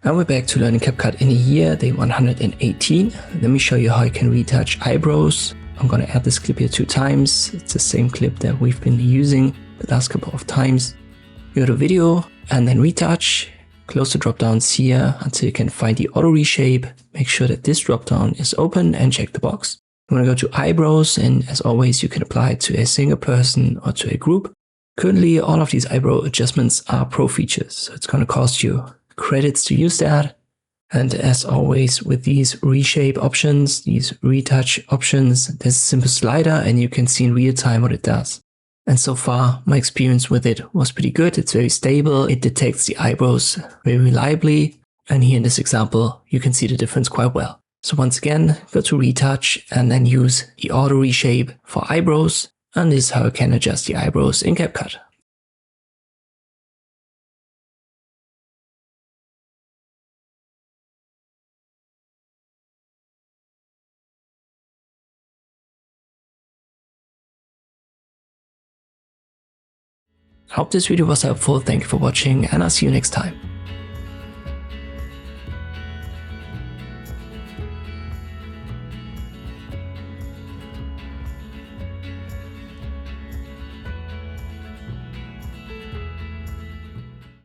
And we're back to learning CapCut in a year, day 118. Let me show you how you can retouch eyebrows. I'm gonna add this clip here 2 times. It's the same clip that we've been using the last couple of times. You go to video and then retouch. Close the drop downs here until you can find the auto reshape. Make sure that this drop down is open and check the box. You wanna go to eyebrows, and as always, you can apply it to a single person or to a group. Currently, all of these eyebrow adjustments are pro features, so it's gonna cost you credits to use that. And as always with these reshape options, these retouch options, there's a simple slider and you can see in real time what it does. And so far my experience with it was pretty good. It's very stable. It detects the eyebrows very reliably. And here in this example, you can see the difference quite well. So once again, go to retouch and then use the auto reshape for eyebrows. And this is how you can adjust the eyebrows in CapCut. I hope this video was helpful. Thank you for watching, and I'll see you next time.